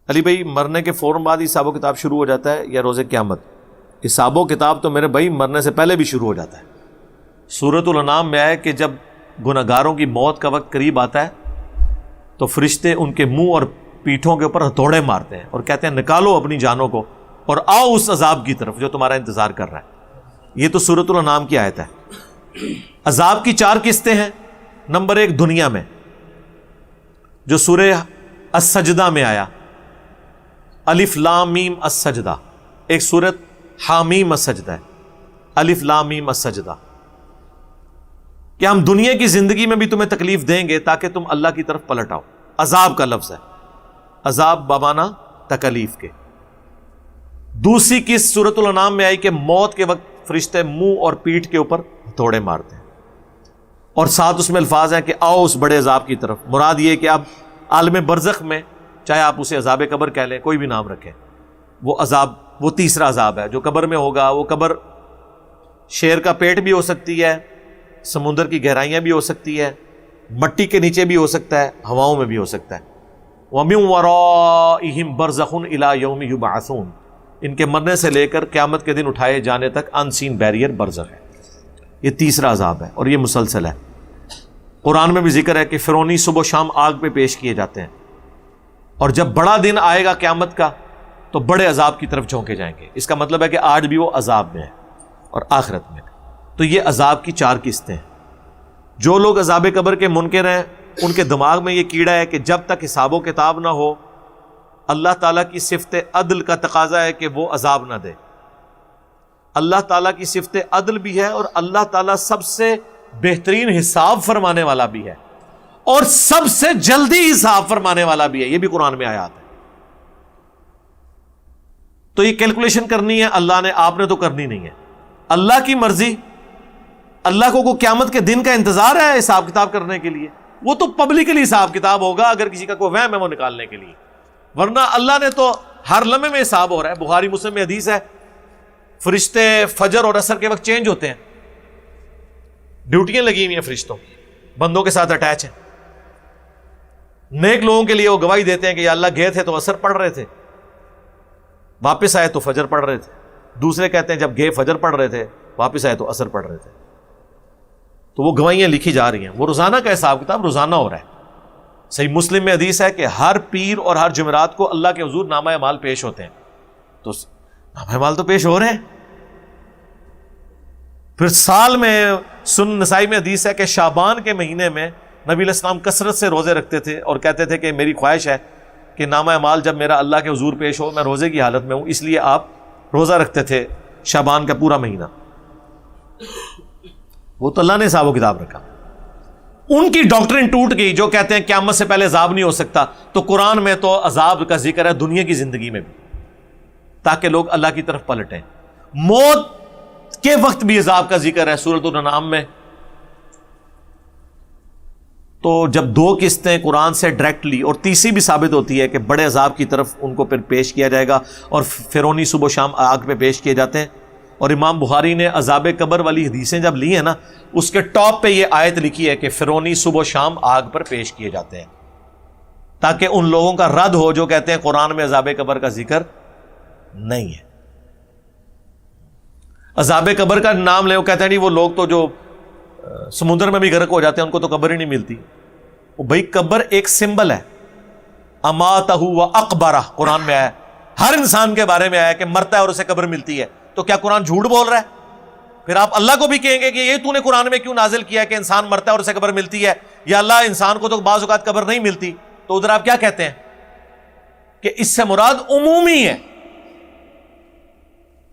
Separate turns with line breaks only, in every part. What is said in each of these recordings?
علی بھائی مرنے کے فوراً بعد حساب و کتاب شروع ہو جاتا ہے یا روز قیامت؟ حساب و کتاب تو میرے بھائی مرنے سے پہلے بھی شروع ہو جاتا ہے۔ سورۃ الانعام میں ہے کہ جب گناہگاروں کی موت کا وقت قریب آتا ہے تو فرشتے ان کے منہ اور پیٹھوں کے اوپر ہتھوڑے مارتے ہیں اور کہتے ہیں نکالو اپنی جانوں کو اور آؤ اس عذاب کی طرف جو تمہارا انتظار کر رہا ہے۔ یہ تو سورۃ الانعام کی آیت ہے۔ عذاب کی 4 قسطیں ہیں۔ نمبر 1 دنیا میں، جو سورہ السجدہ میں آیا، الف لام میم السجدہ، ایک سورت حامیم السجدہ ہے، الف لام میم السجدہ، کہ ہم دنیا کی زندگی میں بھی تمہیں تکلیف دیں گے تاکہ تم اللہ کی طرف پلٹ آؤ۔ عذاب کا لفظ ہے، عذاب بمانا تکلیف کے۔ دوسری قسط سورۃ الانعام میں آئی کہ موت کے وقت فرشتے منہ اور پیٹھ کے اوپر ہتھوڑے مارتے ہیں، اور ساتھ اس میں الفاظ ہیں کہ آؤ اس بڑے عذاب کی طرف۔ مراد یہ کہ اب عالم برزخ میں، چاہے آپ اسے عذاب قبر کہہ لیں، کوئی بھی نام رکھیں، وہ عذاب، وہ تیسرا عذاب ہے جو قبر میں ہوگا۔ وہ قبر شیر کا پیٹ بھی ہو سکتی ہے، سمندر کی گہرائیاں بھی ہو سکتی ہے، مٹی کے نیچے بھی ہو سکتا ہے، ہواؤں میں بھی ہو سکتا ہے۔ وَمِن وَرَائِهِمْ بَرْزَخٌ إِلَىٰ يَوْمِ يُبْعَثُونَ، ان کے مرنے سے لے کر قیامت کے دن اٹھائے جانے تک ان سین بیریئر برزخ ہے۔ یہ تیسرا عذاب ہے اور یہ مسلسل ہے۔ قرآن میں بھی ذکر ہے کہ فرعونی صبح و شام آگ پہ پیش کیے جاتے ہیں، اور جب بڑا دن آئے گا قیامت کا تو بڑے عذاب کی طرف جھونکے جائیں گے۔ اس کا مطلب ہے کہ آج بھی وہ عذاب میں ہے اور آخرت میں۔ تو یہ عذاب کی 4 قسطیں ہیں۔ جو لوگ عذاب قبر کے منکر ہیں ان کے دماغ میں یہ کیڑا ہے کہ جب تک حساب و کتاب نہ ہو، اللہ تعالیٰ کی صفت عدل کا تقاضا ہے کہ وہ عذاب نہ دے۔ اللہ تعالیٰ کی صفت عدل بھی ہے، اور اللہ تعالیٰ سب سے بہترین حساب فرمانے والا بھی ہے، اور سب سے جلدی حساب فرمانے والا بھی ہے۔ یہ بھی قرآن میں آیات ہے۔ تو یہ کیلکولیشن کرنی ہے اللہ نے، آپ نے تو کرنی نہیں ہے۔ اللہ کی مرضی، اللہ کو قیامت کے دن کا انتظار ہے حساب کتاب کرنے کے لیے، وہ تو پبلکلی حساب کتاب ہوگا اگر کسی کا کوئی وہم ہے وہ نکالنے کے لیے، ورنہ اللہ نے تو ہر لمحے میں حساب ہو رہا ہے۔ بخاری مسلم میں حدیث ہے، فرشتے فجر اور عصر کے وقت چینج ہوتے ہیں، ڈیوٹیاں لگی ہوئی ہیں فرشتوں کی، بندوں کے ساتھ اٹیچ ہیں۔ نیک لوگوں کے لیے وہ گواہی دیتے ہیں کہ یا اللہ گئے تھے تو عصر پڑھ رہے تھے، واپس آئے تو فجر پڑھ رہے تھے۔ دوسرے کہتے ہیں جب گئے فجر پڑھ رہے تھے، واپس آئے تو عصر پڑھ رہے تھے۔ تو وہ گواہیاں لکھی جا رہی ہیں، وہ روزانہ کا حساب کتاب روزانہ ہو رہا ہے۔ صحیح مسلم میں حدیث ہے کہ ہر پیر اور ہر جمعرات کو اللہ کے حضور نامہ اعمال پیش ہوتے ہیں، تو نامہ اعمال تو پیش ہو رہے ہیں۔ پھر سال میں سنن نسائی میں حدیث ہے کہ شعبان کے مہینے میں نبی علیہ السلام کثرت سے روزے رکھتے تھے اور کہتے تھے کہ میری خواہش ہے کہ نامہ اعمال جب میرا اللہ کے حضور پیش ہو میں روزے کی حالت میں ہوں، اس لیے آپ روزہ رکھتے تھے شعبان کا پورا مہینہ۔ وہ تو اللہ نے حساب و کتاب رکھا۔ ان کی ڈاکٹرن ٹوٹ گئی جو کہتے ہیں قیامت سے پہلے عذاب نہیں ہو سکتا، تو قرآن میں تو عذاب کا ذکر ہے دنیا کی زندگی میں بھی، تاکہ لوگ اللہ کی طرف پلٹیں۔ موت کے وقت بھی عذاب کا ذکر ہے سورۃ الانعام میں۔ تو جب 2 قسطیں قرآن سے ڈائریکٹلی، اور تیسری بھی ثابت ہوتی ہے کہ بڑے عذاب کی طرف ان کو پھر پیش کیا جائے گا، اور فرعونی صبح و شام آگ پہ پیش کیے جاتے ہیں۔ اور امام بخاری نے عذاب قبر والی حدیثیں جب لی ہیں نا، اس کے ٹاپ پہ یہ آیت لکھی ہے کہ فرعونی صبح و شام آگ پر پیش کیے جاتے ہیں، تاکہ ان لوگوں کا رد ہو جو کہتے ہیں قرآن میں عذاب قبر کا ذکر نہیں ہے۔ عذاب قبر کا نام لے، وہ کہتے ہیں نہیں وہ لوگ تو جو سمندر میں بھی غرق ہو جاتے ہیں ان کو تو قبر ہی نہیں ملتی۔ وہ بھائی قبر ایک سمبل ہے، اماتہ و اقبرہ قرآن میں آیا، ہر انسان کے بارے میں آیا کہ مرتا ہے اور اسے قبر ملتی ہے۔ تو کیا قرآن جھوٹ بول رہا ہے؟ پھر آپ اللہ کو بھی کہیں گے کہ یہ تو نے قرآن میں کیوں نازل کیا ہے کہ انسان مرتا ہے اور اسے قبر ملتی ہے، یا اللہ انسان کو تو بعض اوقات قبر نہیں ملتی، تو ادھر آپ کیا کہتے ہیں کہ اس سے مراد عمومی ہے،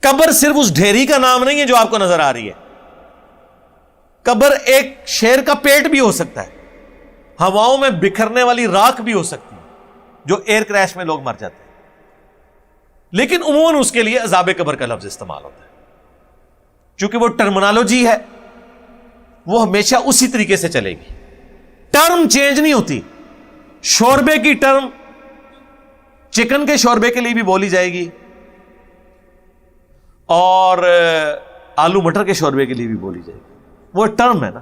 قبر صرف اس ڈھیری کا نام نہیں ہے جو آپ کو نظر آ رہی ہے۔ قبر ایک شیر کا پیٹ بھی ہو سکتا ہے، ہواؤں میں بکھرنے والی راکھ بھی ہو سکتی ہے جو ایئر کریش میں لوگ مر جاتے ہیں، لیکن عموماً اس کے لیے عذاب قبر کا لفظ استعمال ہوتا ہے، چونکہ وہ ٹرمنالوجی ہے، وہ ہمیشہ اسی طریقے سے چلے گی، ٹرم چینج نہیں ہوتی۔ شوربے کی ٹرم چکن کے شوربے کے لیے بھی بولی جائے گی، اور آلو مٹر کے شوربے کے لیے بھی بولی جائے گی، وہ ٹرم ہے نا۔